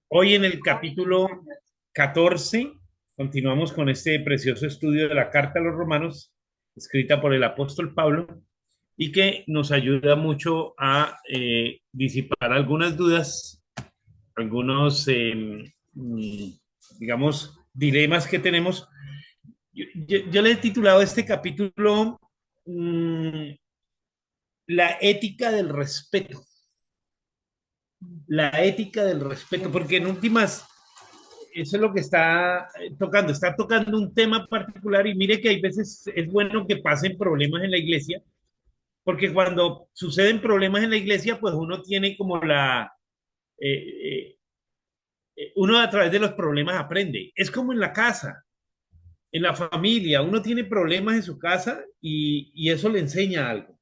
Hoy en el capítulo 14 continuamos con este precioso estudio de la Carta a los Romanos, escrita por el apóstol Pablo, y que nos ayuda mucho a disipar algunas dudas, algunos, digamos, dilemas que tenemos. Yo le he titulado este capítulo mm, La ética del respeto. La ética del respeto, porque en últimas eso es lo que está tocando un tema particular y mire que hay veces es bueno que pasen problemas en la iglesia, porque cuando suceden problemas en la iglesia, pues uno tiene como eh, uno a través de los problemas aprende. Es como en la casa, en la familia, uno tiene problemas en su casa y eso le enseña algo.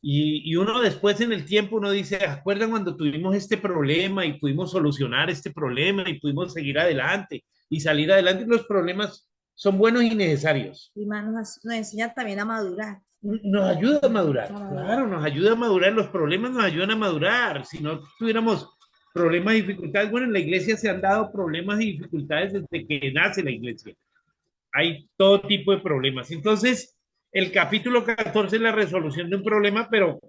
Y uno después en el tiempo uno dice, ¿acuerdan cuando tuvimos este problema y pudimos solucionar este problema y pudimos seguir adelante y salir adelante? Los problemas son buenos y necesarios. Y más nos enseña también a madurar. Nos ayuda a madurar, A madurar. claro, nos ayuda a madurar, los problemas nos ayudan a madurar. Si no tuviéramos problemas y dificultades, bueno, en la iglesia se han dado problemas y dificultades desde que nace la iglesia. Hay todo tipo de problemas. Entonces, el capítulo 14 es la resolución de un problema, pero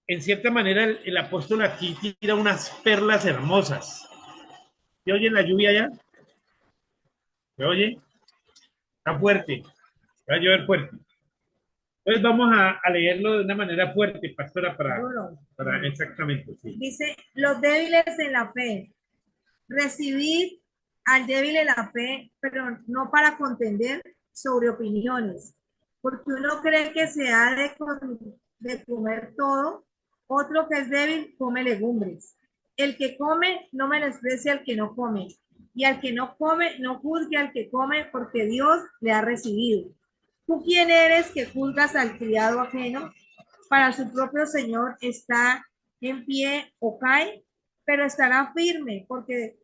en cierta manera el apóstol aquí tira unas perlas hermosas. ¿Se oye la lluvia ya? ¿Se oye? Está fuerte, va a llover fuerte. Entonces vamos a leerlo de una manera fuerte, pastora, Duro. para exactamente, sí. Dice, los débiles en la fe. Recibid al débil en la fe, pero no para contender sobre opiniones. Porque uno cree que se ha de comer todo, otro que es débil come legumbres. El que come no menosprecia al que no come, y al que no come no juzgue al que come, porque Dios le ha recibido. ¿Tú quién eres que juzgas al criado ajeno? Para su propio Señor está en pie o cae, pero estará firme, porque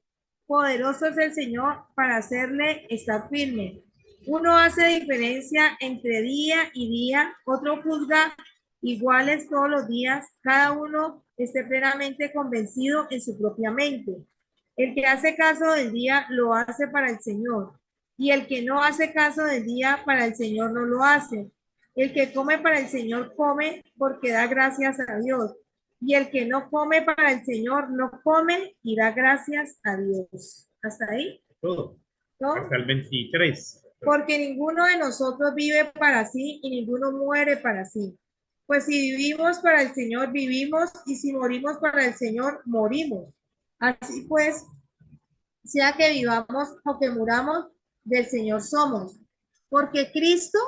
poderoso es el Señor para hacerle estar firme. Uno hace diferencia entre día y día, otro juzga iguales todos los días, cada uno esté plenamente convencido en su propia mente. El que hace caso del día lo hace para el Señor, y el que no hace caso del día para el Señor no lo hace. El que come para el Señor come porque da gracias a Dios, y el que no come para el Señor no come y da gracias a Dios. ¿Hasta ahí? Todo, hasta ¿No? el 23. Porque ninguno de nosotros vive para sí y ninguno muere para sí. Pues si vivimos para el Señor, vivimos, y si morimos para el Señor, morimos. Así pues, sea que vivamos o que muramos, del Señor somos. Porque Cristo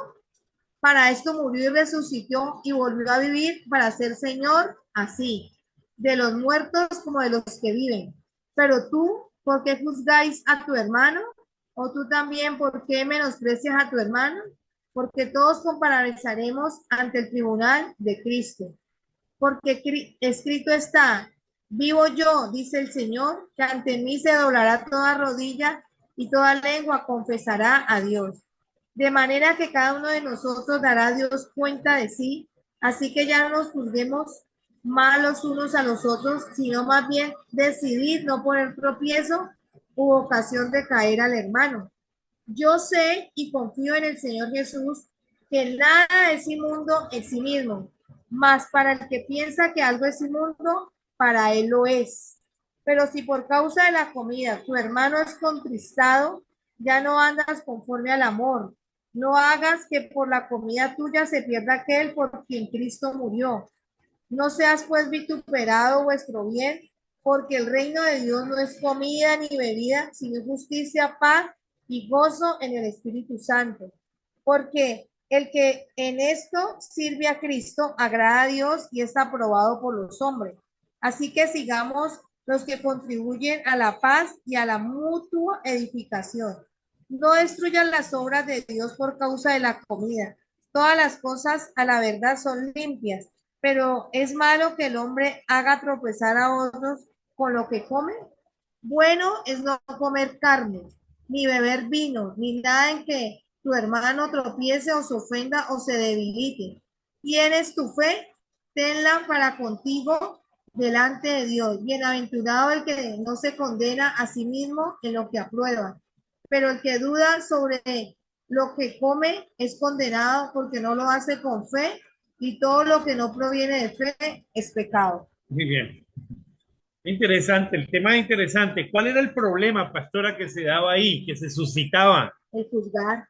para esto murió y resucitó y volvió a vivir para ser Señor así, de los muertos como de los que viven. Pero tú, ¿por qué juzgáis a tu hermano? ¿O tú también, por qué menosprecias a tu hermano? Porque todos compareceremos ante el tribunal de Cristo. Porque escrito está, vivo yo, dice el Señor, que ante mí se doblará toda rodilla y toda lengua confesará a Dios. De manera que cada uno de nosotros dará a Dios cuenta de sí, así que ya no nos juzguemos mal los unos a los otros, sino más bien decidir no poner tropiezo u ocasión de caer al hermano. Yo sé y confío en el Señor Jesús que nada es inmundo en sí mismo, mas para el que piensa que algo es inmundo, para él lo es. Pero si por causa de la comida tu hermano es contristado, ya no andas conforme al amor. No hagas que por la comida tuya se pierda aquel por quien Cristo murió. No seas pues vituperado vuestro bien, porque el reino de Dios no es comida ni bebida, sino justicia, paz y gozo en el Espíritu Santo. Porque el que en esto sirve a Cristo agrada a Dios y es aprobado por los hombres. Así que sigamos los que contribuyen a la paz y a la mutua edificación. No destruyan las obras de Dios por causa de la comida. Todas las cosas a la verdad son limpias, pero es malo que el hombre haga tropezar a otros con lo que come. Bueno es no comer carne, ni beber vino, ni nada en que tu hermano tropiece o se ofenda o se debilite. ¿Tienes tu fe? Tenla para contigo delante de Dios. Bienaventurado el que no se condena a sí mismo en lo que aprueba, pero el que duda sobre lo que come es condenado porque no lo hace con fe, y todo lo que no proviene de fe es pecado. Muy bien. Interesante, el tema es interesante. ¿Cuál era el problema, pastora, que se daba ahí, que se suscitaba? El juzgar.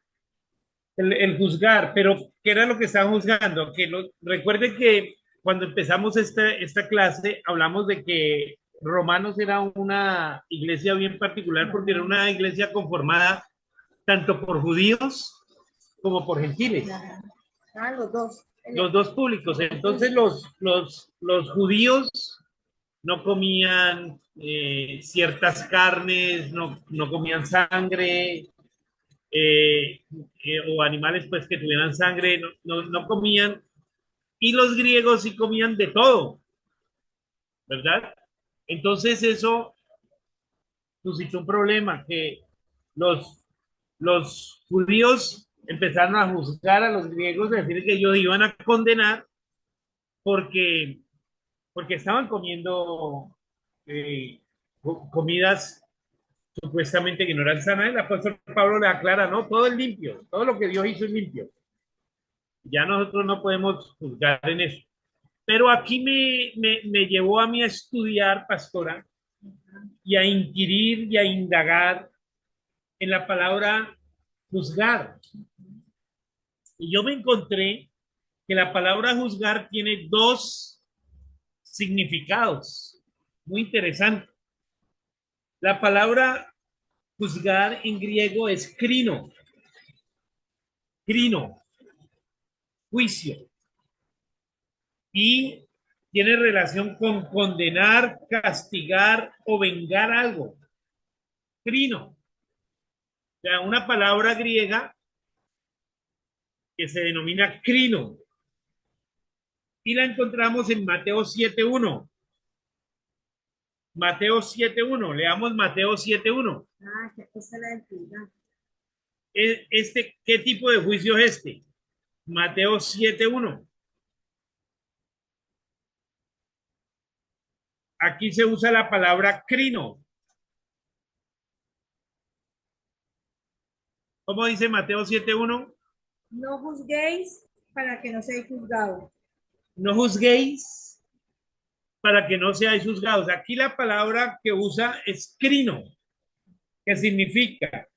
El juzgar, pero ¿qué era lo que estaban juzgando? Recuerden que cuando empezamos esta clase hablamos de que Romanos era una iglesia bien particular porque era una iglesia conformada tanto por judíos como por gentiles, Los dos. los dos públicos. Entonces los judíos no comían ciertas carnes, no comían sangre, o animales pues que tuvieran sangre, no comían, y los griegos sí comían de todo, ¿verdad? Entonces eso suscitó un problema, que los, los judíos empezaron a juzgar a los griegos, a decir que ellos iban a condenar porque, porque estaban comiendo comidas supuestamente que no eran sanas. El apóstol Pablo le aclara, no, todo es limpio, todo lo que Dios hizo es limpio. Ya nosotros no podemos juzgar en eso. Pero aquí me llevó a mí a estudiar, pastora, y a inquirir y a indagar en la palabra juzgar. Y yo me encontré que la palabra juzgar tiene dos significados muy interesantes. La palabra juzgar en griego es crino, juicio. Y tiene relación con condenar, castigar o vengar algo. Crino. O sea, una palabra griega que se denomina crino. Y la encontramos en Mateo 7.1. Mateo 7.1. Leamos Mateo 7.1. Esa es la entidad. ¿Qué tipo de juicio es este? Mateo 7.1. Aquí se usa la palabra crino. ¿Cómo dice Mateo 7.1? No juzguéis para que no seáis juzgados. No juzguéis para que no seáis juzgados. Aquí la palabra que usa es crino, que significa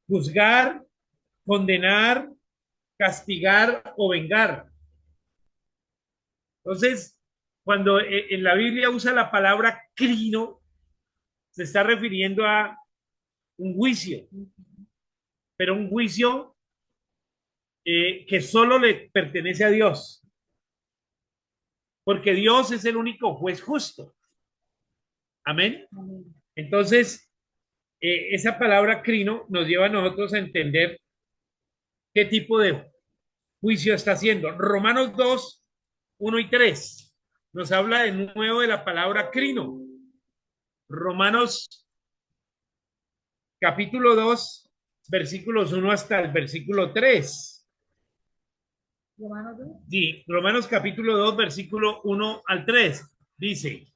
juzgar, condenar, castigar o vengar. Entonces, cuando en la Biblia usa la palabra crino, se está refiriendo a un juicio, pero un juicio que solo le pertenece a Dios, porque Dios es el único juez justo. Amén. Entonces, esa palabra crino nos lleva a nosotros a entender qué tipo de juicio está haciendo. Romanos 2:1 y 3 nos habla de nuevo de la palabra crino. Romanos capítulo 2, versículos 1 hasta el versículo 3. Romanos 2. Sí, Romanos capítulo 2, versículo 1 al 3. Dice,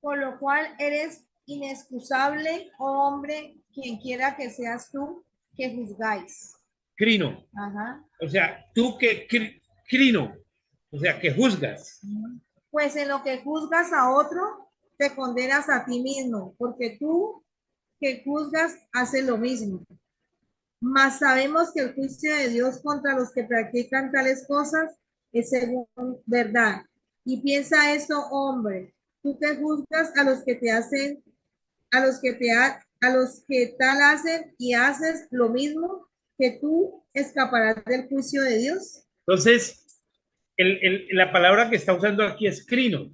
Por lo cual eres inexcusable, oh hombre, quien quiera que seas tú, que juzgáis. crino. Ajá. O sea, tú que crino, o sea, que juzgas. Pues en lo que juzgas a otro, te condenas a ti mismo, porque tú que juzgas haces lo mismo. Mas sabemos que el juicio de Dios contra los que practican tales cosas es según verdad. Y piensa esto, hombre, tú que juzgas a los que te hacen, a los que tal hacen y haces lo mismo, que tú escaparás del juicio de Dios. Entonces, la palabra que está usando aquí es crino.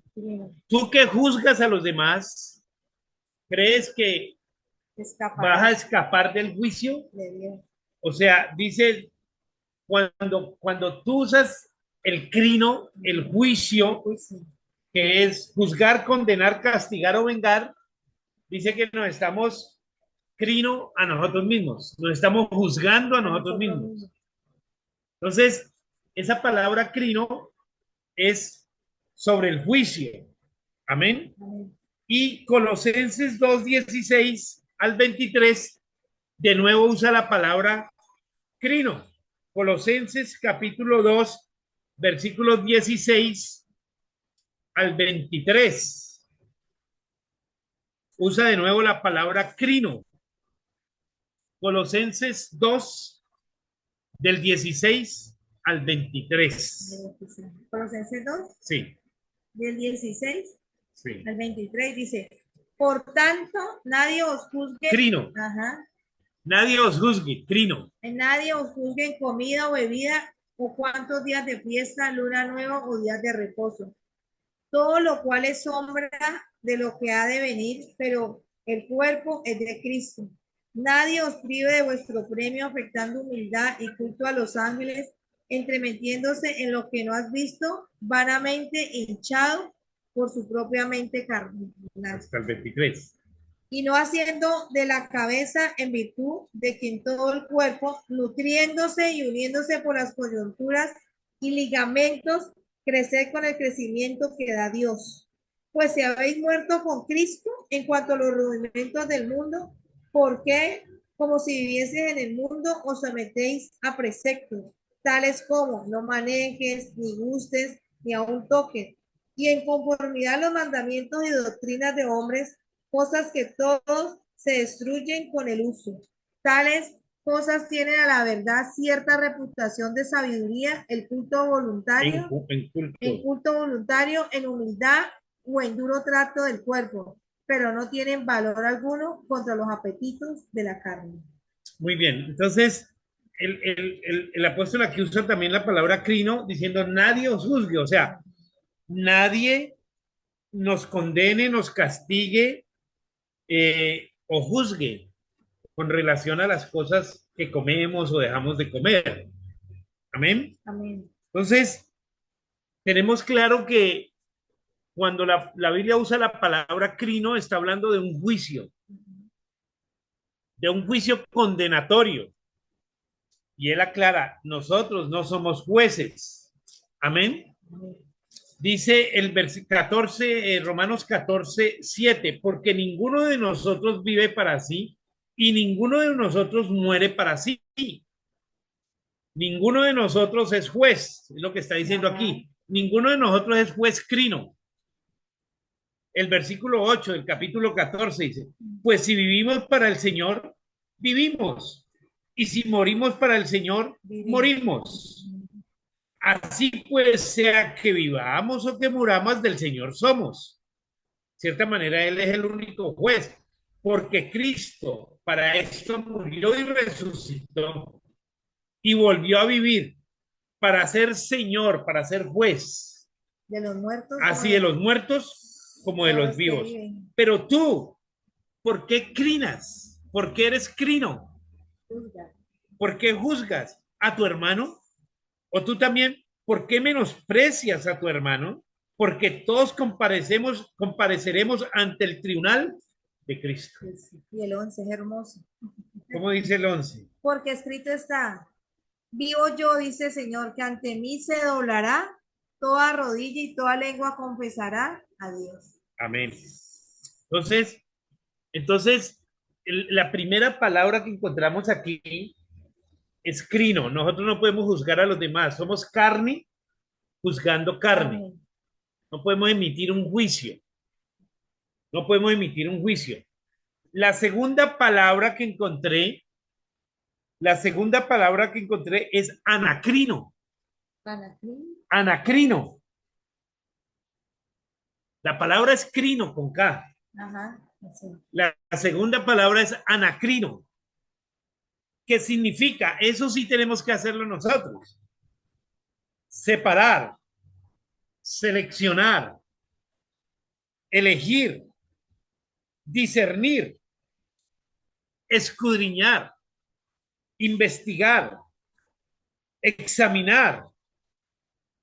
Tú que juzgas a los demás, ¿crees que vas a escapar del juicio? O sea, dice, cuando tú usas el crino, el juicio, que es juzgar, condenar, castigar o vengar, dice que nos estamos crino a nosotros mismos, nos estamos juzgando a nosotros mismos. Entonces, esa palabra crino es sobre el juicio. Amén. Amén. Y Colosenses 2:16 al 23, de nuevo usa la palabra crino. Colosenses capítulo 2, versículos 16 al 23. Usa de nuevo la palabra crino. Colosenses 2, del 16 al 23. Colosenses 2, Sí, del 16 sí. al 23 dice, por tanto, nadie os juzgue, Crino. ajá, Nadie os juzgue, crino. nadie os juzgue en comida o bebida o cuántos días de fiesta, luna nueva o días de reposo. Todo lo cual es sombra de lo que ha de venir, pero el cuerpo es de Cristo. Nadie os prive de vuestro premio afectando humildad y culto a los ángeles, entremetiéndose en lo que no has visto, vanamente hinchado por su propia mente carnal. Hasta el 23. Y no haciendo de la cabeza en virtud de quien todo el cuerpo, nutriéndose y uniéndose por las coyunturas y ligamentos, crecer con el crecimiento que da Dios. Pues si habéis muerto con Cristo en cuanto a los rudimentos del mundo, ¿por qué, como si vivieseis en el mundo, os sometéis a preceptos, tales como no manejes, ni gustes, ni aun toques? Y en conformidad a los mandamientos y doctrinas de hombres, cosas que todos se destruyen con el uso. Tales cosas tienen a la verdad cierta reputación de sabiduría, el culto voluntario, En culto. en humildad o en duro trato del cuerpo, pero no tienen valor alguno contra los apetitos de la carne. Muy bien. Entonces, el apóstol aquí usa también la palabra crino, diciendo nadie os juzgue. O sea, nadie nos condene, nos castigue o juzgue con relación a las cosas que comemos o dejamos de comer. Amén. Amén. Entonces, tenemos claro que cuando la Biblia usa la palabra crino, está hablando de un juicio condenatorio. Y él aclara, nosotros no somos jueces. Amén. Dice el versículo 14, Romanos 14:7, porque ninguno de nosotros vive para sí y ninguno de nosotros muere para sí. Ninguno de nosotros es juez, es lo que está diciendo aquí. Ninguno de nosotros es juez crino. El versículo 8 del capítulo 14 dice, pues si vivimos para el Señor, vivimos. Y si morimos para el Señor, morimos. Así pues, sea que vivamos o que muramos, del Señor somos. De cierta manera, Él es el único juez, porque Cristo para esto murió y resucitó y volvió a vivir para ser Señor, para ser juez. De los muertos. Así de los muertos como de los vivos. Pero tú, ¿por qué crinas? ¿Por qué eres crino? ¿Por qué juzgas a tu hermano? ¿O tú también, por qué menosprecias a tu hermano? Porque todos compareceremos ante el tribunal de Cristo. Y el 11 es hermoso. ¿Cómo dice el 11? Porque escrito está, vivo yo, dice el Señor, que ante mí se doblará toda rodilla y toda lengua confesará a Dios. Amén. Entonces, la primera palabra que encontramos aquí es crino. Nosotros no podemos juzgar a los demás. Somos carne juzgando carne. Amén. No podemos emitir un juicio. No podemos emitir un juicio. La segunda palabra que encontré es anacrino. Anacrino. La palabra es crino con K. Ajá, sí. La segunda palabra es anacrino. ¿Qué significa? Eso sí tenemos que hacerlo nosotros. Separar, seleccionar, elegir, discernir, escudriñar, investigar, examinar,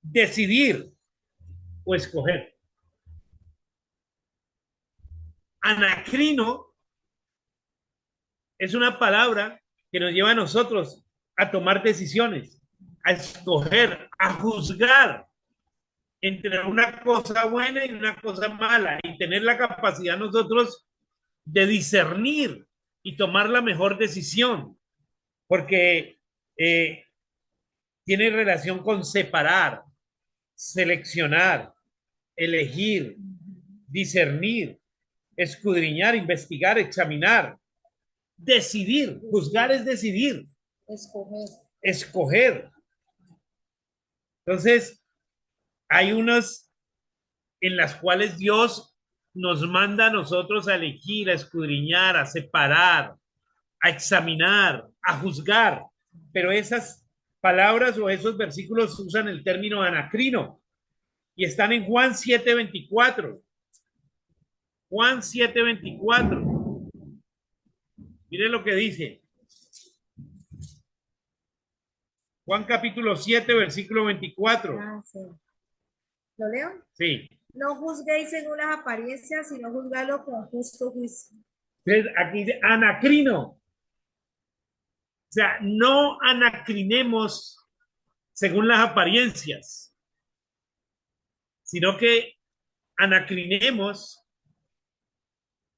decidir o escoger. Anacrino es una palabra que nos lleva a nosotros a tomar decisiones, a escoger, a juzgar entre una cosa buena y una cosa mala y tener la capacidad nosotros de discernir y tomar la mejor decisión, porque eh, tiene relación con separar, seleccionar, elegir, discernir, escudriñar, investigar, examinar, decidir. Juzgar es decidir, Escoger. escoger. Entonces, hay unos en las cuales Dios nos manda a nosotros a elegir, a escudriñar, a separar, a examinar, a juzgar. Pero esas palabras o esos versículos usan el término anacrino y están en Juan 7:24. Juan 7:24. Miren lo que dice. Juan capítulo 7, versículo 24. Ah, sí. ¿Lo leo? Sí. No juzguéis según las apariencias, sino juzgadlo con justo juicio. Entonces, aquí dice anacrino. O sea, no anacrinemos según las apariencias, sino que anacrinemos,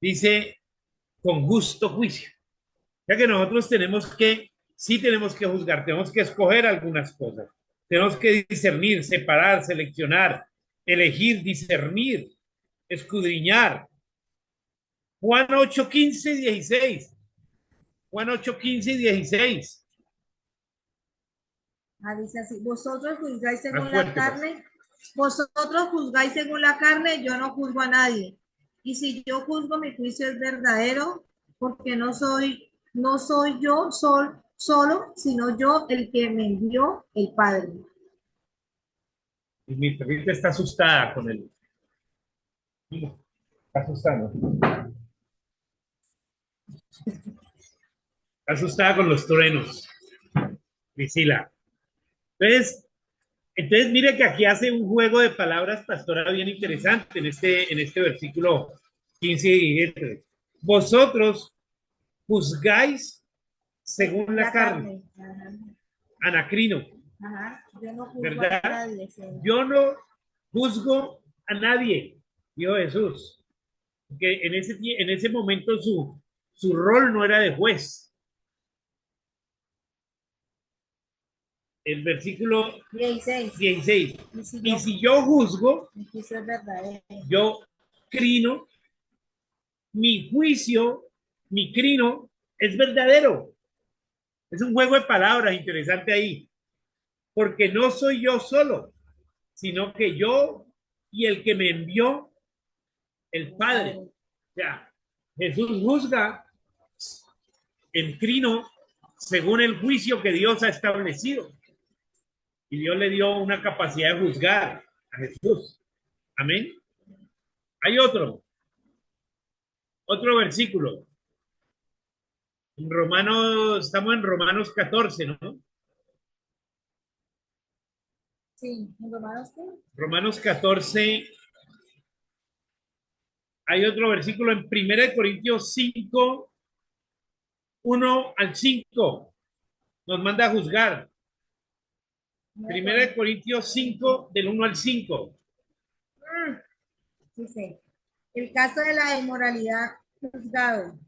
dice, con justo juicio. Ya que nosotros sí tenemos que juzgar, tenemos que escoger algunas cosas, tenemos que discernir, separar, seleccionar, elegir, discernir, escudriñar. Juan 8, 15 y 16. Juan 8, 15 y 16. Ah, dice así, vosotros juzgáis Más según la fuerte, pues. carne, vosotros juzgáis según la carne, yo no juzgo a nadie. Y si yo juzgo, mi juicio es verdadero, porque no soy yo solo, sino yo el que me envió el Padre. Y mi perrita está asustada con él. Está asustada. Está asustada con los truenos, Priscila. Entonces, mire que aquí hace un juego de palabras, pastora, bien interesante en este versículo 15 y 17. Vosotros juzgáis según la carne, Ajá, anacrino, ajá. Yo no juzgo a ¿verdad? nadie, Señor. Yo no juzgo a nadie, dijo Jesús, que en ese momento su rol no era de juez. El versículo 16. 16. Y si Y yo, si yo juzgo, mi juicio es verdadero. yo crino, mi juicio, mi crino es verdadero. Es un juego de palabras interesante ahí, porque no soy yo solo, sino que yo y el que me envió, el Padre. O sea, Jesús juzga en crino según el juicio que Dios ha establecido. Y Dios le dio una capacidad de juzgar a Jesús. Amén. Hay otro versículo. En Romanos, estamos en Romanos 14, ¿no? Sí, en Romanos, ¿qué? Romanos 14. Hay otro versículo en 1 Corintios 5, 1 al 5. Nos manda a juzgar. 1 Corintios 5, del 1 al 5. Dice, el caso de la inmoralidad juzgado.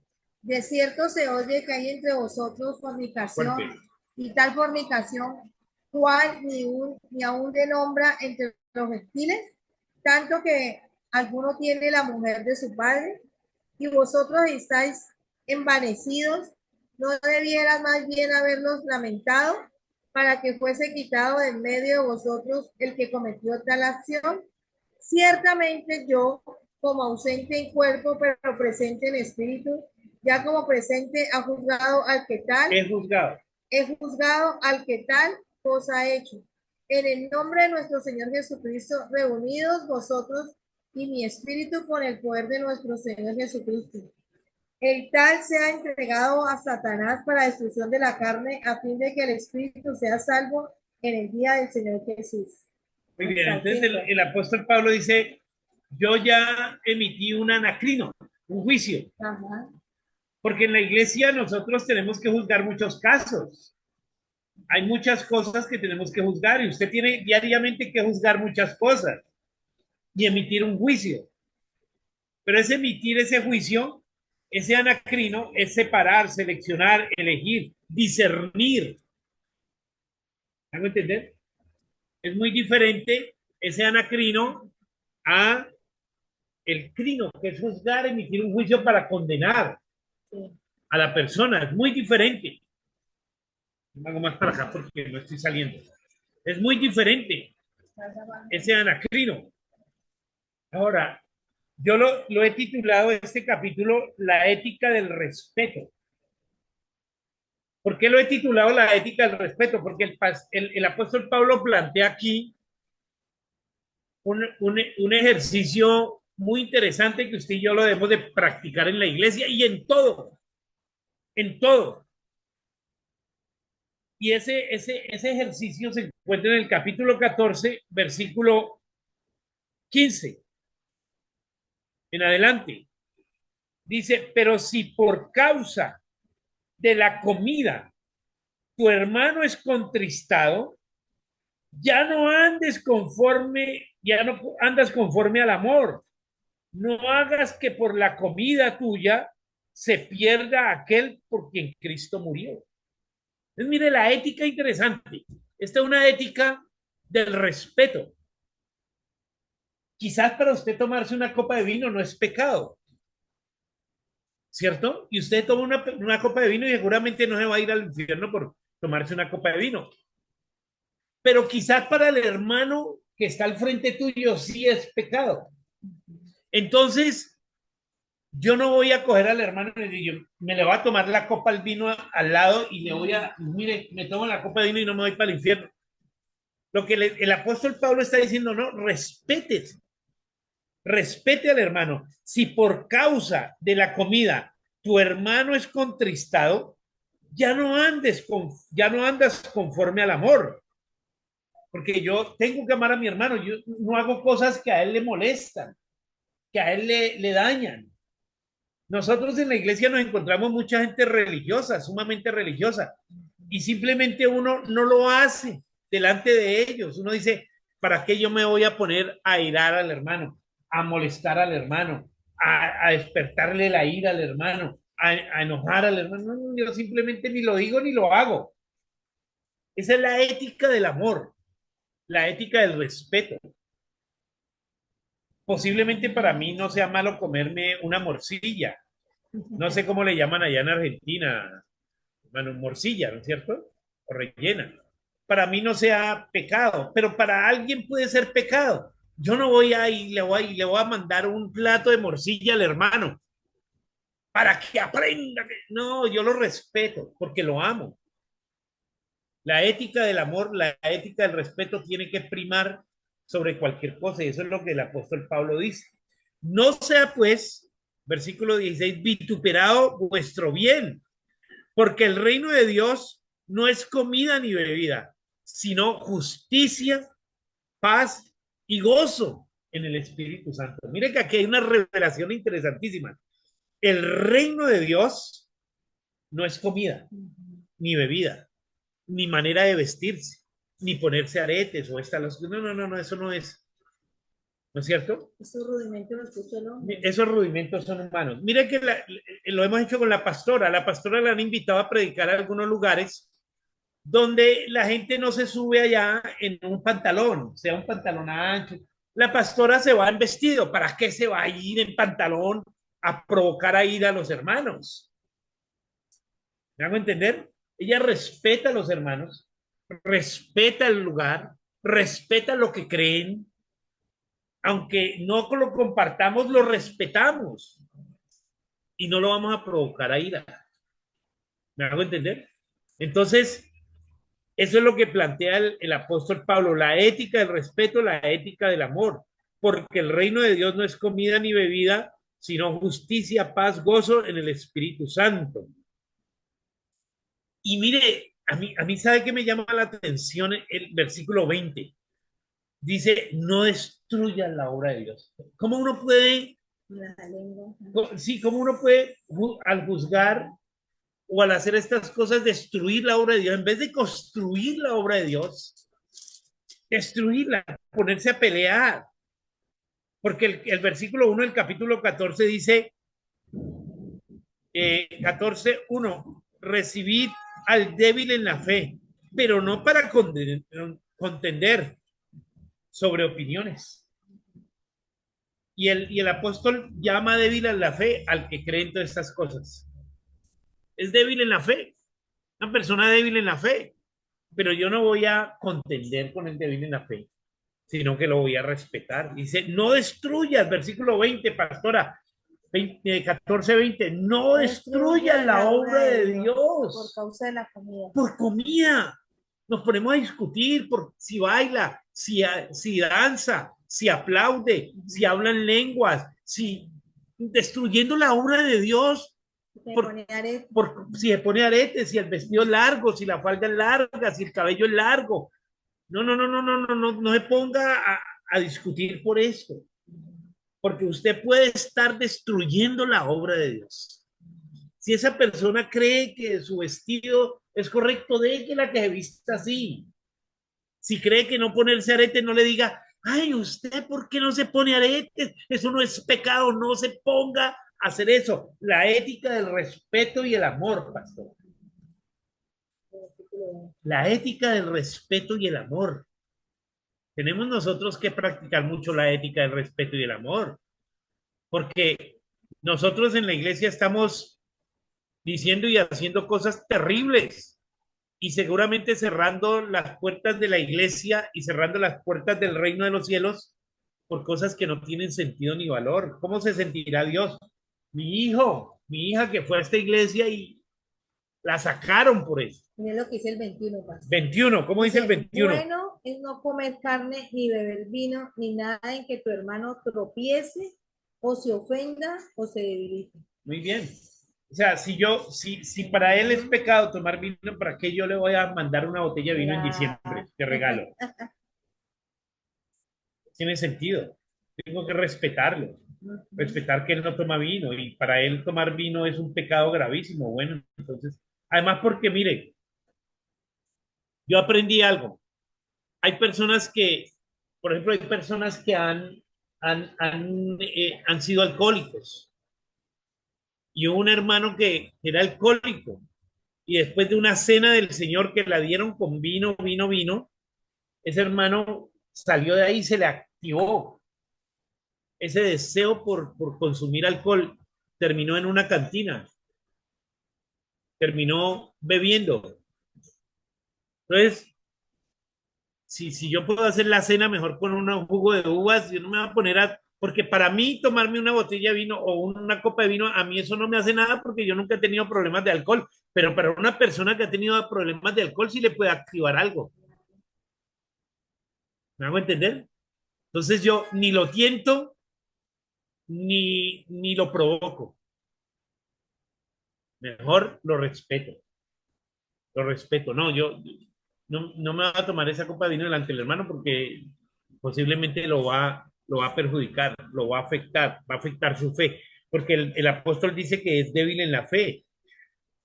De cierto se oye que hay entre vosotros fornicación Fuerte. y tal fornicación, cual ni aún de nombra entre los gentiles, tanto que alguno tiene la mujer de su padre, y vosotros estáis envanecidos, no debieras más bien haberlos lamentado para que fuese quitado de en medio de vosotros el que cometió tal acción. Ciertamente yo, como ausente en cuerpo, pero presente en espíritu, ya como presente ha juzgado al que tal, Es juzgado. he juzgado al que tal cosa ha hecho. En el nombre de nuestro Señor Jesucristo, reunidos vosotros y mi espíritu con el poder de nuestro Señor Jesucristo. El tal sea entregado a Satanás para destrucción de la carne, a fin de que el espíritu sea salvo en el día del Señor Jesús. Muy bien. Entonces el apóstol Pablo dice, yo ya emití un anacrino, un juicio. Ajá. Porque en la iglesia nosotros tenemos que juzgar muchos casos. hay muchas cosas que tenemos que juzgar y usted tiene diariamente que juzgar muchas cosas y emitir un juicio. Pero es emitir ese juicio, ese anacrino, es separar, seleccionar, elegir, discernir. ¿Me hago entender? Es muy diferente ese anacrino a el crino, que es juzgar, emitir un juicio para condenar Sí. a la persona. Es muy diferente. Me hago más para acá porque no estoy saliendo. Es muy diferente ese anacrino. Ahora, yo lo he titulado este capítulo La ética del respeto. ¿Por qué lo he titulado La ética del respeto? Porque el apóstol Pablo plantea aquí un ejercicio muy interesante que usted y yo lo debemos de practicar en la iglesia y en todo, en todo. Y ese ejercicio se encuentra en el capítulo 14, versículo 15 en adelante. Dice, pero si por causa de la comida tu hermano es contristado, ya no andes conforme, ya no andas conforme al amor. No hagas que por la comida tuya se pierda aquel por quien Cristo murió. Entonces, mire la ética interesante. Esta es una ética del respeto. Quizás para usted tomarse una copa de vino no es pecado, ¿cierto? Y usted toma una copa de vino y seguramente no se va a ir al infierno por tomarse una copa de vino. Pero quizás para el hermano que está al frente tuyo sí es pecado. Entonces, yo no voy a coger al hermano y yo me le voy a tomar la copa al vino al lado y le voy a, mire, me tomo la copa de vino y no me voy para el infierno. Lo que el apóstol Pablo está diciendo, no, respete al hermano. Si por causa de la comida tu hermano es contristado, ya no andas conforme al amor, porque yo tengo que amar a mi hermano, yo no hago cosas que a él le molestan, que a él le dañan. Nosotros en la iglesia nos encontramos mucha gente religiosa, sumamente religiosa, y simplemente uno no lo hace delante de ellos. Uno dice, ¿para qué yo me voy a poner a irar al hermano, a molestar al hermano, a despertarle la ira al hermano, a enojar al hermano? No, no, yo simplemente ni lo digo ni lo hago. Esa es la ética del amor, la ética del respeto. Posiblemente para mí no sea malo comerme una morcilla. No sé cómo le llaman allá en Argentina, bueno, morcilla, ¿no es cierto? O rellena. Para mí no sea pecado, pero para alguien puede ser pecado. Yo no voy a ir, le voy a mandar un plato de morcilla al hermano para que aprenda. No, yo lo respeto porque lo amo. La ética del amor, la ética del respeto tiene que primar sobre cualquier cosa y eso es lo que el apóstol Pablo dice. No sea pues, versículo 16, vituperado vuestro bien, porque el reino de Dios no es comida ni bebida, sino justicia, paz y gozo en el Espíritu Santo. Mire que aquí hay una revelación interesantísima. El reino de Dios no es comida, ni bebida, ni manera de vestirse, ni ponerse aretes o estas. No, no, no, no, eso no es. ¿No es cierto? Esos rudimentos los puso el hombre. Esos rudimentos son humanos. Mire que lo hemos hecho con la pastora. La pastora la han invitado a predicar a algunos lugares donde la gente no se sube allá en un pantalón, sea un pantalón ancho. La pastora se va en vestido. ¿Para qué se va a ir en pantalón a provocar a ir a los hermanos? ¿Me hago entender? Ella respeta a los hermanos, respeta el lugar, respeta lo que creen, aunque no lo compartamos, lo respetamos y no lo vamos a provocar a ira. ¿Me hago entender? Entonces, eso es lo que plantea el apóstol Pablo, la ética del respeto, la ética del amor, porque el reino de Dios no es comida ni bebida, sino justicia, paz, gozo en el Espíritu Santo. Y mire, a mí ¿sabe qué me llama la atención? El versículo 20 dice, no destruyan la obra de Dios. ¿Cómo uno puede, La lengua. sí, cómo uno puede, al juzgar, o al hacer estas cosas destruir la obra de Dios, en vez de construir la obra de Dios, destruirla, ponerse a pelear. Porque el versículo 1 del capítulo 14 dice, 14:1, recibid al débil en la fe, pero no para contender sobre opiniones. Y el apóstol llama débil a la fe al que cree en todas estas cosas. Es débil en la fe, una persona débil en la fe, pero yo no voy a contender con el débil en la fe, sino que lo voy a respetar. Dice, no destruyas, versículo 20, pastora, 14:20, no destruyas la obra de Dios por causa de la comida. por comida. Nos ponemos a discutir por si baila, si danza, si aplaude, si hablan lenguas, si destruyendo la obra de Dios si se pone aretes, si el vestido es largo, si la falda es larga, si el cabello es largo. No se ponga a discutir por esto, porque usted puede estar destruyendo la obra de Dios. Si esa persona cree que su vestido es correcto, déjela que se vista así. Si cree que no ponerse aretes, no le diga, ay, ¿usted por qué no se pone aretes? Eso no es pecado, no se ponga a hacer eso. La ética del respeto y el amor, pastor. La ética del respeto y el amor. Tenemos nosotros que practicar mucho la ética del respeto y el amor, porque nosotros en la iglesia estamos diciendo y haciendo cosas terribles y seguramente cerrando las puertas de la iglesia y cerrando las puertas del reino de los cielos por cosas que no tienen sentido ni valor. ¿Cómo se sentirá Dios? Mi hijo, mi hija que fue a esta iglesia y la sacaron por eso. Mira lo que dice el 21, pastor. 21, ¿cómo dice el 21? Bueno es no comer carne, ni beber vino, ni nada en que tu hermano tropiece, o se ofenda, o se debilite. Muy bien. O sea, si para él es pecado tomar vino, ¿para qué yo le voy a mandar una botella de vino en diciembre de regalo? Tiene sentido. Tengo que respetarlo. Respetar que él no toma vino y para él tomar vino es un pecado gravísimo. Bueno, entonces, además porque mire, yo aprendí algo. Hay personas que, por ejemplo, hay personas que han sido alcohólicos y hubo un hermano que era alcohólico y después de una cena del Señor que la dieron con vino, ese hermano salió de ahí y se le activó ese deseo por consumir alcohol, terminó en una cantina, terminó bebiendo. Entonces, si yo puedo hacer la cena mejor con un jugo de uvas, yo no me voy a poner porque para mí tomarme una botella de vino o una copa de vino, a mí eso no me hace nada porque yo nunca he tenido problemas de alcohol, pero para una persona que ha tenido problemas de alcohol sí le puede activar algo. ¿Me hago entender? Entonces yo ni lo tiento ni lo provoco. Mejor lo respeto. Lo respeto. No, yo no me va a tomar esa copa de vino delante del hermano porque posiblemente lo va a perjudicar, lo va a afectar su fe. Porque el apóstol dice que es débil en la fe.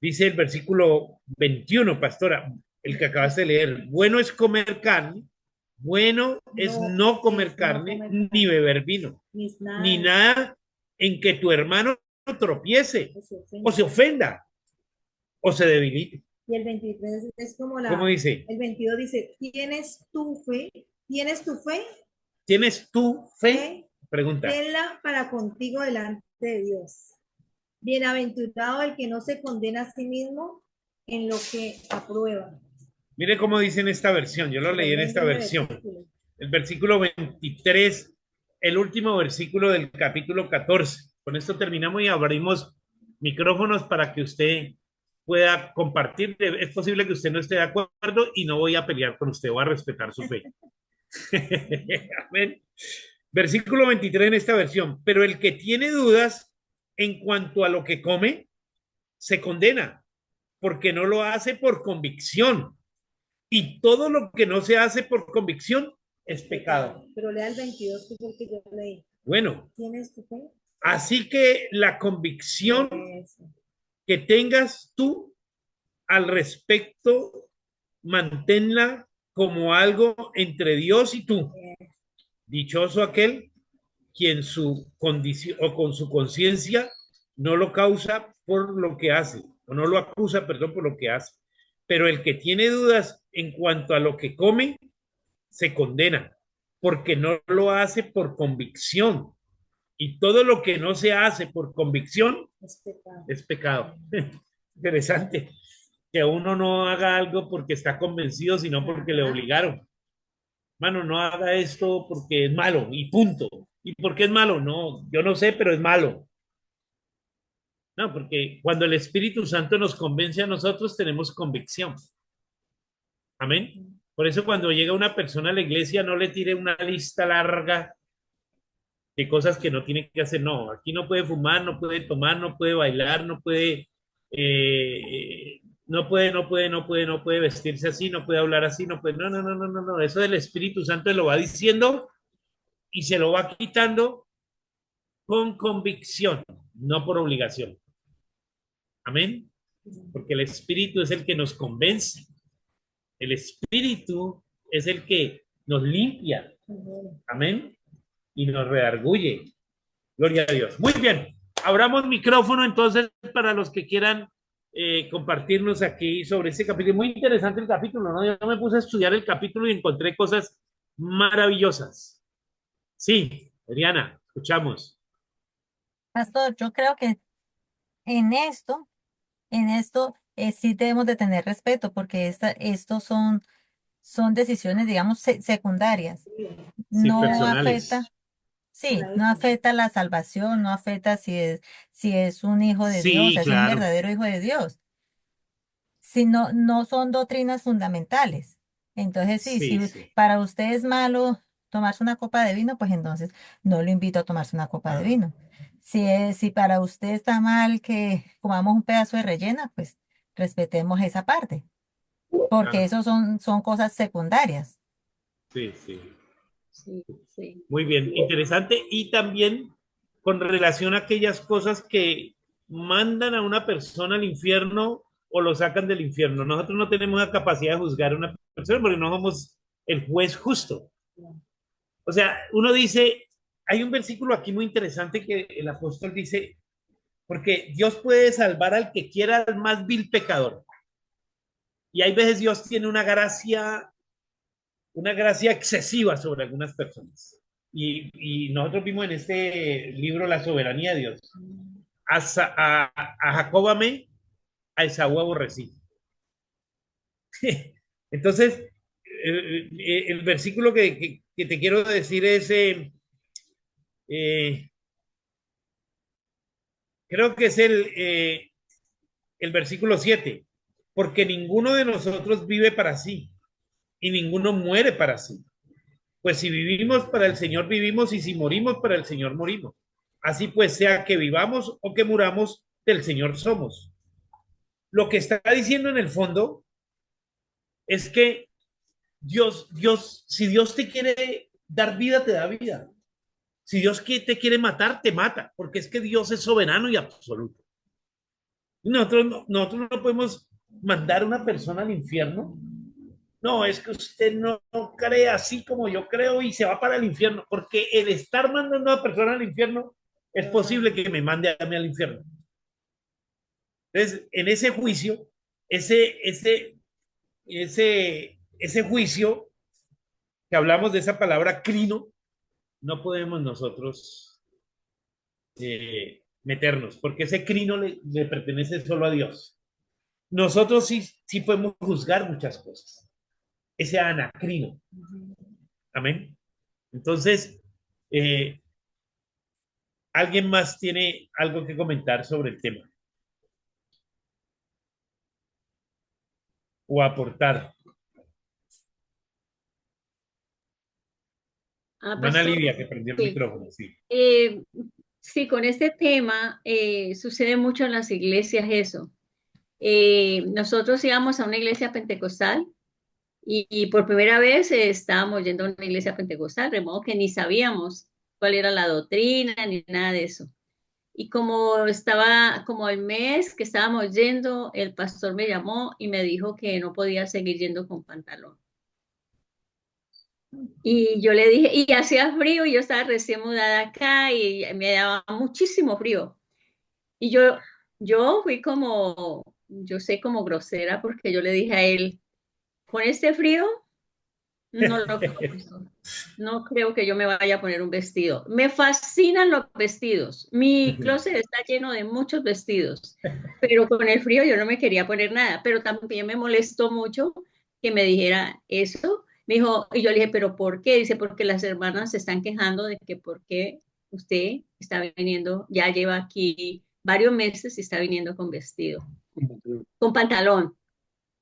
Dice el versículo 21, pastora, el que acabaste de leer, bueno es comer carne, bueno es no comer carne, ni beber vino, ni nada en que tu hermano tropiece, o se ofenda, o se debilite. Y el 23 es como ¿Cómo dice? El 22 dice, ¿tienes tu fe? ¿Tienes tu fe? ¿Tienes tu fe? Pregunta. Tenla para contigo delante de Dios. Bienaventurado el que no se condena a sí mismo en lo que aprueba. Mire cómo dice en esta versión, yo lo leí en esta versión. El versículo 23, el último versículo del capítulo 14. Con esto terminamos y abrimos micrófonos para que usted pueda compartir. Es posible que usted no esté de acuerdo y no voy a pelear con usted, voy a respetar su fe. Amén. Versículo 23 en esta versión. Pero el que tiene dudas en cuanto a lo que come, se condena, porque no lo hace por convicción. Y todo lo que no se hace por convicción es pecado. Pero lea el 22, porque yo leí. Bueno, ¿Tienes tu fe? Así que la convicción que tengas tú al respecto, manténla como algo entre Dios y tú. Dichoso aquel quien su condición o con su conciencia no lo causa por lo que hace, o no lo acusa, perdón, por lo que hace. Pero el que tiene dudas en cuanto a lo que come, se condena, porque no lo hace por convicción. Y todo lo que no se hace por convicción Es pecado. es pecado. Interesante. Que uno no haga algo porque está convencido, sino porque le obligaron. Mano, no haga esto porque es malo y punto. ¿Y por qué es malo? No, yo no sé, pero es malo. No, porque cuando el Espíritu Santo nos convence a nosotros, tenemos convicción. Amén. Por eso cuando llega una persona a la iglesia, no le tire una lista larga de cosas que no tiene que hacer. No, aquí no puede fumar, no puede tomar, no puede bailar, no puede vestirse así, no puede hablar así, no puede. No, no, no, no, no, no. Eso del Espíritu Santo lo va diciendo y se lo va quitando con convicción, no por obligación. Amén. Porque el Espíritu es el que nos convence. El Espíritu es el que nos limpia. Amén. Y nos redarguye. Gloria a Dios. Muy bien. Abramos micrófono entonces para los que quieran compartirnos aquí sobre este capítulo. Muy interesante el capítulo, ¿no? Yo me puse a estudiar el capítulo y encontré cosas maravillosas. Sí, Adriana, escuchamos. Pastor, yo creo que en esto, sí debemos de tener respeto porque estos son decisiones, digamos, secundarias. Sí, No personales. afecta, sí, no afecta la salvación, no afecta si es un hijo de Dios, Sí, es un claro. verdadero hijo de Dios, sino no son doctrinas fundamentales. Entonces, sí, si Sí, sí. para usted es malo tomarse una copa de vino, pues entonces no lo invito a tomarse una copa de Ah, vino. Si para usted está mal que comamos un pedazo de rellena, pues respetemos esa parte, porque ah, eso son cosas secundarias. sí, sí. Sí, sí. Muy bien, interesante. Y también con relación a aquellas cosas que mandan a una persona al infierno o lo sacan del infierno. Nosotros no tenemos la capacidad de juzgar a una persona porque no somos el juez justo. O sea, uno dice, hay un versículo aquí muy interesante que el apóstol dice, porque Dios puede salvar al que quiera, al más vil pecador. Y hay veces Dios tiene una gracia excesiva sobre algunas personas. Y nosotros vimos en este libro la soberanía de Dios. A Jacob amé, a Esaú aborrecí. Entonces, el versículo que te quiero decir es, eh, creo que es el versículo 7, porque ninguno de nosotros vive para sí y ninguno muere para sí. Pues si vivimos para el Señor, vivimos y si morimos para el Señor, morimos. Así pues, sea que vivamos o que muramos, del Señor somos. Lo que está diciendo en el fondo es que si Dios te quiere dar vida, te da vida. Si Dios te quiere matar, te mata, porque es que Dios es soberano y absoluto. Nosotros no podemos mandar a una persona al infierno. No, es que usted no cree así como yo creo y se va para el infierno, porque el estar mandando a una persona al infierno es posible que me mande a mí al infierno. Entonces, en ese juicio, ese juicio que hablamos de esa palabra crino, no podemos nosotros meternos, porque ese crino le pertenece solo a Dios. Nosotros sí podemos juzgar muchas cosas. Ese anacrino. Amén. Entonces, eh, ¿alguien más tiene algo que comentar sobre el tema o aportar? Hermana Pastor, Lidia, que prendió el sí. micrófono, sí. Sí, con este tema sucede mucho en las iglesias eso. Nosotros íbamos a una iglesia pentecostal y por primera vez estábamos yendo a una iglesia pentecostal, de modo que ni sabíamos cuál era la doctrina ni nada de eso. Y como estaba, como el mes que estábamos yendo, el pastor me llamó y me dijo que no podía seguir yendo con pantalón. Y yo le dije, y hacía frío, y yo estaba recién mudada acá y me daba muchísimo frío. Y yo fui como, yo sé, como grosera, porque yo le dije a él, con este frío, no lo creo. No creo que yo me vaya a poner un vestido. Me fascinan los vestidos. Mi closet está lleno de muchos vestidos, pero con el frío yo no me quería poner nada. Pero también me molestó mucho que me dijera eso. Me dijo, y yo le dije, ¿pero por qué? Dice, porque las hermanas se están quejando de que por qué usted está viniendo, ya lleva aquí varios meses y está viniendo con vestido, con pantalón.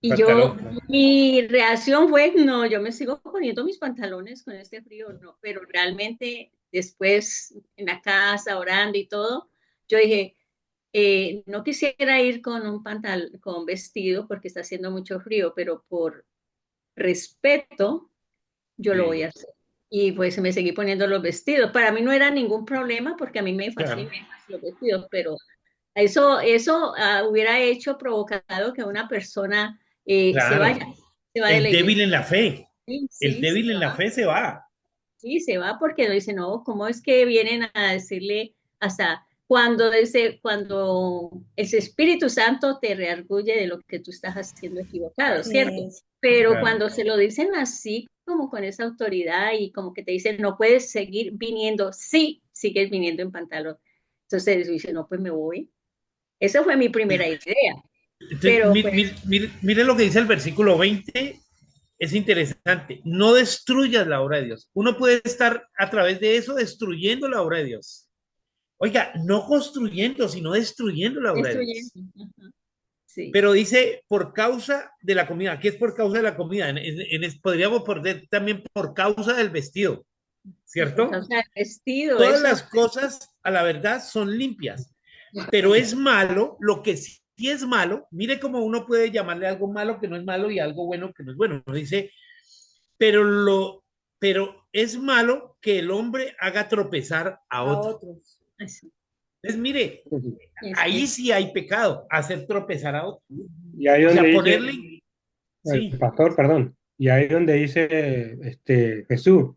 Y Pantalón. yo, mi reacción fue, no, yo me sigo poniendo mis pantalones con este frío, no, pero realmente después en la casa orando y todo, yo dije, no quisiera ir con un pantalón, con vestido porque está haciendo mucho frío, pero por respeto yo lo voy a Sí, hacer. Y pues me seguí poniendo los vestidos. Para mí no era ningún problema porque a mí me claro, fascinan los vestidos, pero eso hubiera hecho provocado que una persona se claro. vaya, se va de la El iglesia. débil en la fe. Sí, El sí, se débil en la va. fe se va. Sí, se va porque lo dice, no, ¿cómo es que vienen a decirle hasta cuando dice, cuando el Espíritu Santo te reargulle de lo que tú estás haciendo equivocado, ¿cierto? Sí, Pero Claro. cuando se lo dicen así, como con esa autoridad y como que te dicen, no puedes seguir viniendo, sí, sigues viniendo en pantalón. Entonces dice, no, pues me voy. Esa fue mi primera idea. Entonces, Pero pues, mire lo que dice el versículo 20. Es interesante. No destruyas la obra de Dios. Uno puede estar a través de eso destruyendo la obra de Dios. Oiga, no construyendo, sino destruyendo la obra de destruyendo. Dios. Ajá, sí. Pero dice por causa de la comida. ¿Qué es por causa de la comida? Podríamos poner también por causa del vestido, Sí, por ¿cierto? causa del vestido, Todas eso. las cosas, a la verdad, son limpias, pero es malo, lo que sí es malo, mire cómo uno puede llamarle algo malo que no es malo y algo bueno que no es bueno. Uno dice, pero, pero es malo que el hombre haga tropezar a a otro. otros. Eso, Entonces, mire, ahí es, sí hay pecado, hacer tropezar a otro. Y ahí O donde sea, dice, ponerle, el sí, pastor, perdón, y ahí donde dice Jesús,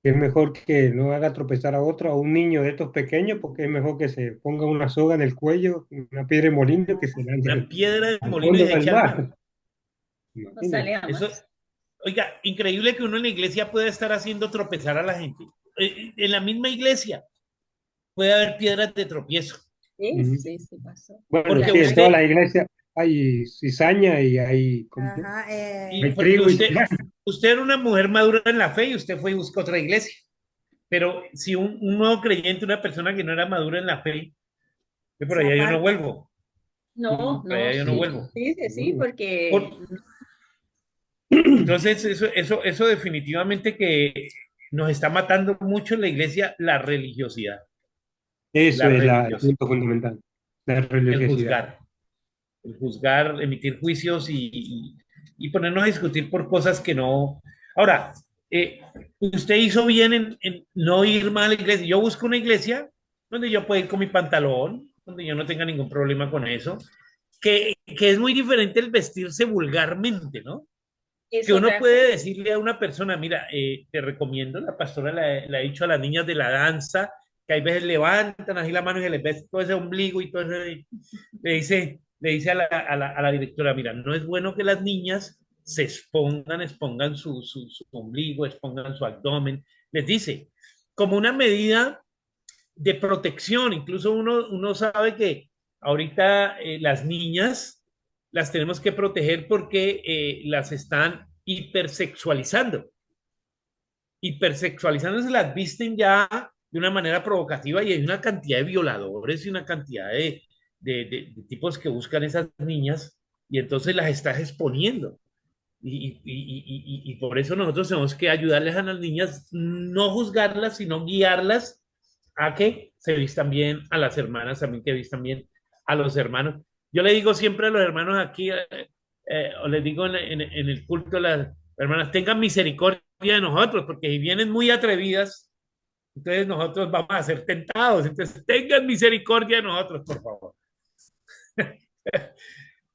que es mejor que no haga tropezar a otro, a un niño de estos pequeños, porque es mejor que se ponga una soga en el cuello, una piedra de molino, que se lance una piedra de al molino y fondo se del eche al mar. mar. no sale Imagínense. a Eso, más. oiga, increíble que uno en la iglesia pueda estar haciendo tropezar a la gente. En la misma iglesia puede haber piedras de tropiezo. Sí, Ujú. sí, sí pasó. Bueno, Porque La sí, en calle, todas usted, las iglesias hay cizaña y hay, ¿cómo se llama? Ajá, Hay porque trigo y usted era una mujer madura en la fe y usted fue y buscó otra iglesia. Pero si un nuevo creyente, una persona que no era madura en la fe, que por se allá yo no aparta. vuelvo, no, por no, allá yo no sí, vuelvo. sí, sí, sí, Por, porque entonces, eso definitivamente que nos está matando mucho en la iglesia, la religiosidad, eso la es el religiosidad, punto fundamental, la el religiosidad. juzgar, el juzgar, emitir juicios y ponernos a discutir por cosas que no. Ahora, usted hizo bien en no ir más a la iglesia. Yo busco una iglesia donde yo pueda ir con mi pantalón, donde yo no tenga ningún problema con eso, que es muy diferente el vestirse vulgarmente, ¿no? es Que uno otra cosa. puede decirle a una persona, mira, te recomiendo, la pastora le ha dicho a las niñas de la danza, que hay veces levantan así la mano y se les ve todo ese ombligo y todo ese, le dice a la directora, mira, no es bueno que las niñas se expongan su ombligo, expongan su abdomen, les dice, como una medida de protección, incluso uno sabe que ahorita las niñas las tenemos que proteger porque las están hipersexualizando, se las visten ya de una manera provocativa y hay una cantidad de violadores y una cantidad de tipos que buscan esas niñas y entonces las estás exponiendo. Y por eso nosotros tenemos que ayudarles a las niñas, no juzgarlas, sino guiarlas a que se vistan bien, a las hermanas también que vistan bien, a los hermanos. Yo le digo siempre a los hermanos aquí, o les digo en el culto a las hermanas, tengan misericordia de nosotros, porque si vienen muy atrevidas, Entonces nosotros vamos a ser tentados. Entonces tengan misericordia de nosotros, por favor.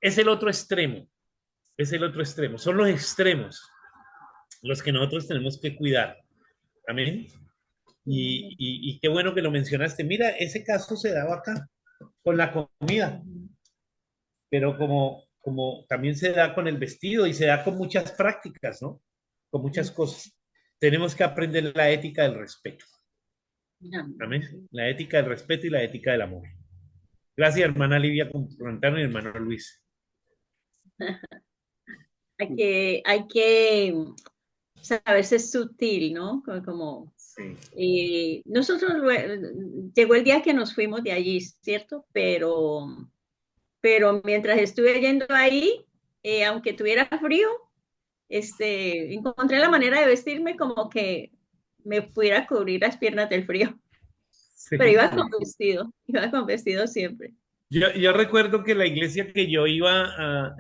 Es el otro extremo. Es el otro extremo. Son los extremos los que nosotros tenemos que cuidar. Amén. Y qué bueno que lo mencionaste. Mira, ese caso se daba acá con la comida, pero como también se da con el vestido y se da con muchas prácticas, ¿no? Con muchas cosas. Tenemos que aprender la ética del respeto. Amén. La ética del respeto y la ética del amor. Gracias, hermana Livia, por preguntarme, hermano Luis. Hay que saber ser sutil, ¿no? Sí. Nosotros llegó el día que nos fuimos de allí, ¿cierto? Pero mientras estuve yendo ahí, aunque tuviera frío, encontré la manera de vestirme como que me pudiera cubrir las piernas del frío. Sí. Pero iba con vestido siempre. Yo recuerdo que la iglesia que yo iba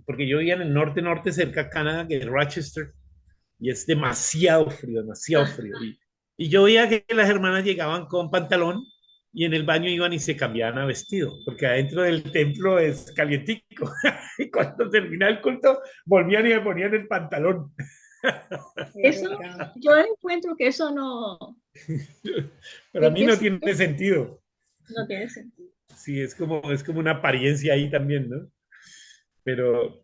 porque yo vivía en el norte cerca de Canadá, que es Rochester, y es demasiado frío, demasiado frío. Y yo veía que las hermanas llegaban con pantalón y en el baño iban y se cambiaban a vestido, porque adentro del templo es calientico. Y cuando terminaba el culto, volvían y me ponían el pantalón. Yo encuentro que eso no Pero a mí no tiene sentido. No tiene sentido. Sí, es como una apariencia ahí también, ¿no? Pero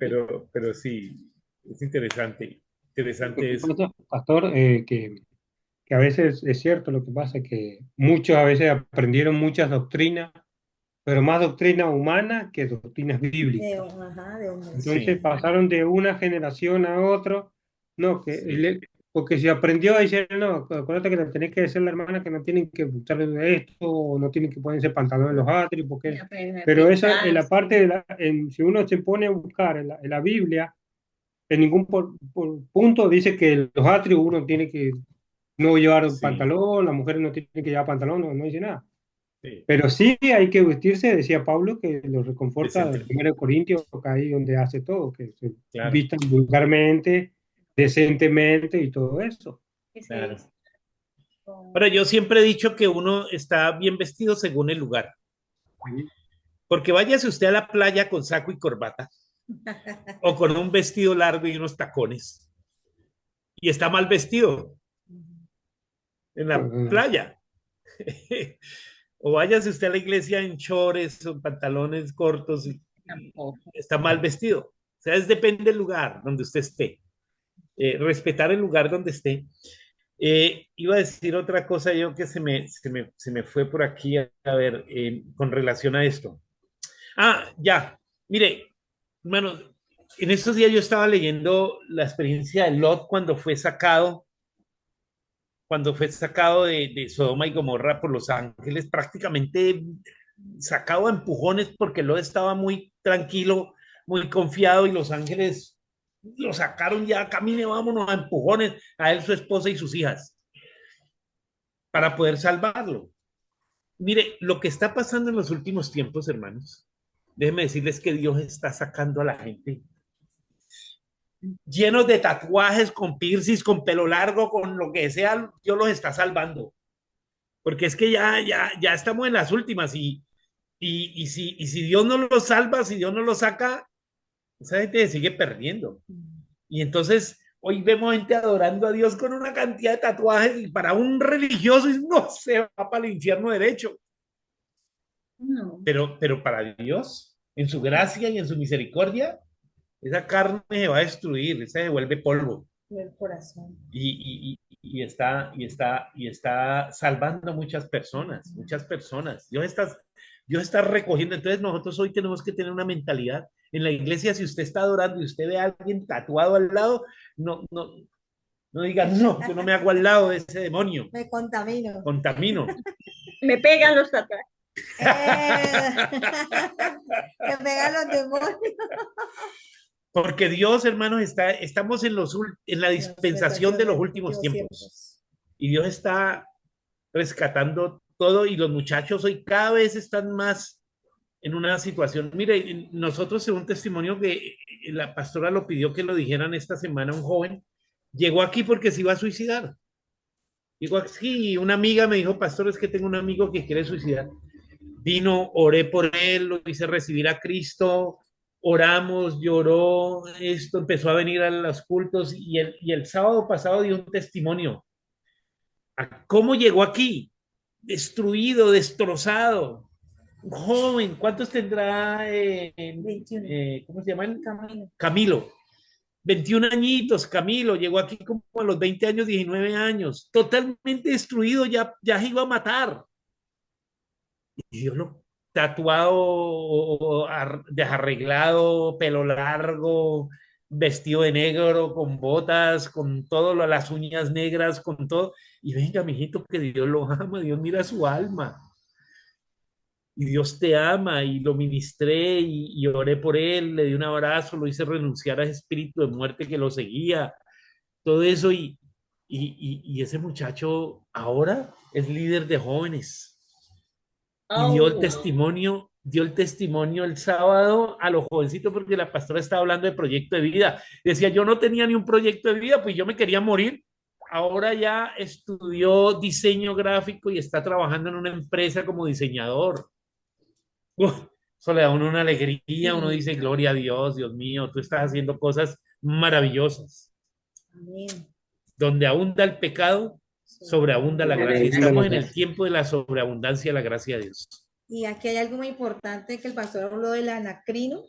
sí, es interesante. Interesante eso. Pastor, que a veces es cierto lo que pasa, que muchos a veces aprendieron muchas doctrinas, pero más doctrina humana que doctrinas bíblicas. Entonces Sí, pasaron de una generación a otra, no, porque si aprendió a decir, no, acuérdate que le tenés que decir a la hermana que no tienen que usar esto, o no tienen que ponerse pantalones en los atrios, porque... Pero esa en la parte si uno se pone a buscar en la Biblia, en ningún punto dice que los atrios uno tiene que no llevar sí, pantalón, las mujeres no tienen que llevar pantalón, no dice nada. sí. Pero sí hay que vestirse, decía Pablo, que lo reconforta Decente, en 1 Corintios, ahí donde hace todo, que se claro, vistan vulgarmente, decentemente y todo eso. claro. Ahora, yo siempre he dicho que uno está bien vestido según el lugar. Porque váyase usted a la playa con saco y corbata o con un vestido largo y unos tacones y está mal vestido en la playa. O váyase usted a la iglesia en chores o en pantalones cortos y está mal vestido. O sea, depende del lugar donde usted esté. Respetar el lugar donde esté. Iba a decir otra cosa yo que se me fue por aquí a ver con relación a esto. Ya. Mire, hermano, en estos días yo estaba leyendo la experiencia de Lot cuando fue sacado de Sodoma y Gomorra por los ángeles, prácticamente sacado a empujones porque Lot estaba muy tranquilo, muy confiado y los ángeles lo sacaron ya, camine, vámonos a empujones, a él, su esposa y sus hijas, para poder salvarlo. Mire, lo que está pasando en los últimos tiempos, hermanos, déjenme decirles que Dios está sacando a la gente llenos de tatuajes, con piercings, con pelo largo, con lo que sea, Dios los está salvando. Porque es que ya estamos en las últimas y si Dios no los salva, si Dios no los saca, esa gente sigue perdiendo. Y entonces hoy vemos gente adorando a Dios con una cantidad de tatuajes y para un religioso no se va para el infierno derecho. No. Pero para Dios, en su gracia y en su misericordia, esa carne se va a destruir, esa se vuelve polvo. El corazón. Y está salvando muchas personas, muchas personas. Dios está recogiendo. Entonces nosotros hoy tenemos que tener una mentalidad. En la iglesia, si usted está adorando y usted ve a alguien tatuado al lado, no diga, no, yo no me hago al lado de ese demonio. Me contamino. Contamino. Me pegan los tatuajes. Me pegan los demonios. Porque Dios, hermanos, estamos en la dispensación de los últimos tiempos. Y Dios está rescatando todo y los muchachos hoy cada vez están más en una situación. Mire, nosotros, según testimonio que la pastora lo pidió que lo dijeran esta semana, un joven llegó aquí porque se iba a suicidar. Llegó aquí, una amiga me dijo, pastor, es que tengo un amigo que quiere suicidar. Vino, oré por él, lo hice recibir a Cristo, oramos, lloró, esto empezó a venir a los cultos y el sábado pasado dio un testimonio. ¿A ¿Cómo llegó aquí? Destruido, destrozado. Un joven, ¿cuántos tendrá? 21. ¿Cómo se llama? Camino. Camilo. 21 añitos, Camilo, llegó aquí como a los 20 años, 19 años, totalmente destruido, ya se iba a matar. Y Dios lo tatuado, desarreglado, pelo largo, vestido de negro, con botas, con todo, las uñas negras, con todo. Y venga, mijito, que Dios lo ama, Dios mira su alma. Y Dios te ama, y lo ministré y oré por él, le di un abrazo, lo hice renunciar a ese espíritu de muerte que lo seguía, todo eso, y ese muchacho ahora es líder de jóvenes y Oh, dio el testimonio el sábado a los jovencitos porque la pastora estaba hablando de proyecto de vida. Decía, yo no tenía ni un proyecto de vida, pues yo me quería morir. Ahora ya estudió diseño gráfico y está trabajando en una empresa como diseñador. Uf, eso le da a uno una alegría, uno Sí. dice, gloria a Dios, Dios mío, tú estás haciendo cosas maravillosas. Amén. Donde abunda el pecado, sobreabunda la gracia. Sobreabunda la Estamos en el gracia. tiempo de la sobreabundancia de la gracia de Dios. Y aquí hay algo muy importante que el pastor habló del anacrino,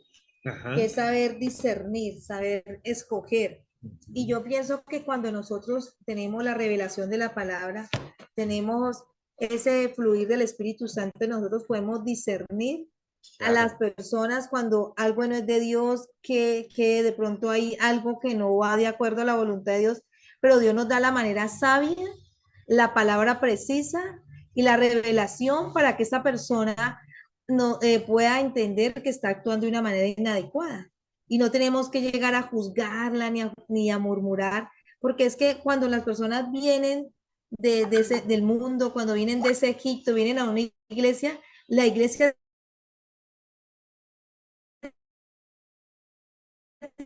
que Ajá. es saber discernir, saber escoger. Y yo pienso que cuando nosotros tenemos la revelación de la palabra, tenemos ese fluir del Espíritu Santo, nosotros podemos discernir a las Claro. personas cuando algo no es de Dios, que de pronto hay algo que no va de acuerdo a la voluntad de Dios, pero Dios nos da la manera sabia, la palabra precisa y la revelación para que esa persona no, pueda entender que está actuando de una manera inadecuada. Y no tenemos que llegar a juzgarla ni a murmurar, porque es que cuando las personas vienen del mundo, cuando vienen de ese Egipto, vienen a una iglesia, la iglesia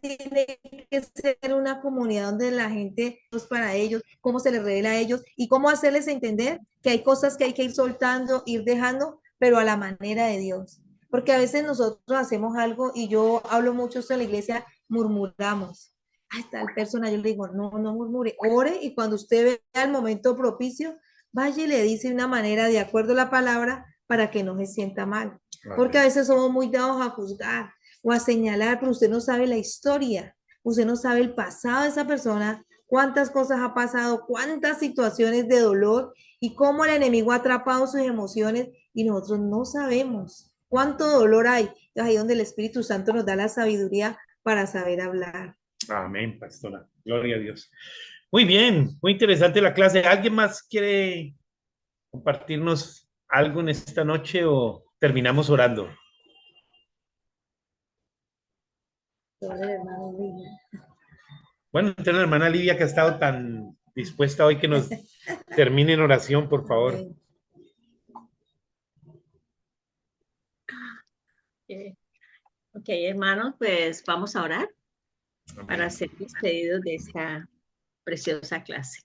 tiene que ser una comunidad donde la gente es para ellos, cómo se les revela a ellos y cómo hacerles entender que hay cosas que hay que ir soltando, ir dejando, pero a la manera de Dios. Porque a veces nosotros hacemos algo y yo hablo mucho en la iglesia, murmuramos. Ay, tal persona, yo le digo, no, no murmure, ore y cuando usted vea el momento propicio, vaya y le dice de una manera de acuerdo a la palabra para que no se sienta mal. Porque a Amén. veces somos muy dados a juzgar o a señalar, pero usted no sabe la historia, usted no sabe el pasado de esa persona, cuántas cosas ha pasado, cuántas situaciones de dolor y cómo el enemigo ha atrapado sus emociones y nosotros no sabemos cuánto dolor hay. Entonces ahí donde el Espíritu Santo nos da la sabiduría para saber hablar. Amén, pastora. Gloria a Dios. Muy bien, muy interesante la clase. ¿Alguien más quiere compartirnos algo en esta noche o terminamos orando? Bueno, entonces la hermana Livia que ha estado tan dispuesta hoy que nos termine en oración, por favor. Amén. eh, ok, hermanos, pues vamos a orar para Amén. ser despedidos de esta preciosa clase.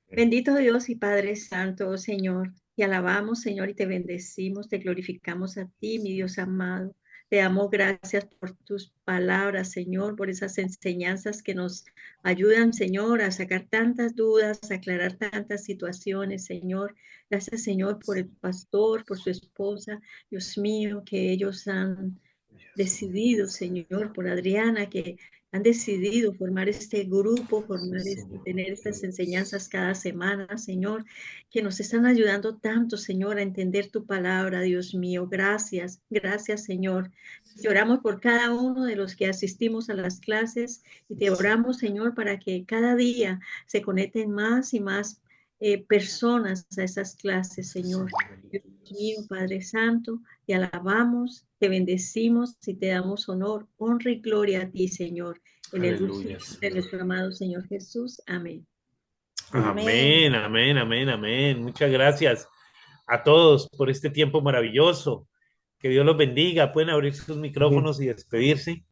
Bendito Dios y Padre Santo, Señor, te alabamos, Señor, y te bendecimos, te glorificamos a ti, mi Dios amado. Te damos gracias por tus palabras, Señor, por esas enseñanzas que nos ayudan, Señor, a sacar tantas dudas, a aclarar tantas situaciones, Señor. Gracias, Señor, por el pastor, por su esposa, Dios mío, que ellos han decidido, Señor, por Adriana, que han decidido formar este grupo, tener estas enseñanzas cada semana, Señor, que nos están ayudando tanto, Señor, a entender tu palabra, Dios mío. Gracias, gracias, Señor. Te oramos por cada uno de los que asistimos a las clases y te oramos, Señor, para que cada día se conecten más y más personas a esas clases, Señor. Dios mío, Padre Santo, te alabamos, te bendecimos y te damos honor, honra y gloria a ti, Señor. En el dulce Aleluya. nombre de nuestro amado Señor Jesús. Amén. Amén, amén, amén, amén. Muchas gracias a todos por este tiempo maravilloso. Que Dios los bendiga. Pueden abrir sus micrófonos y despedirse.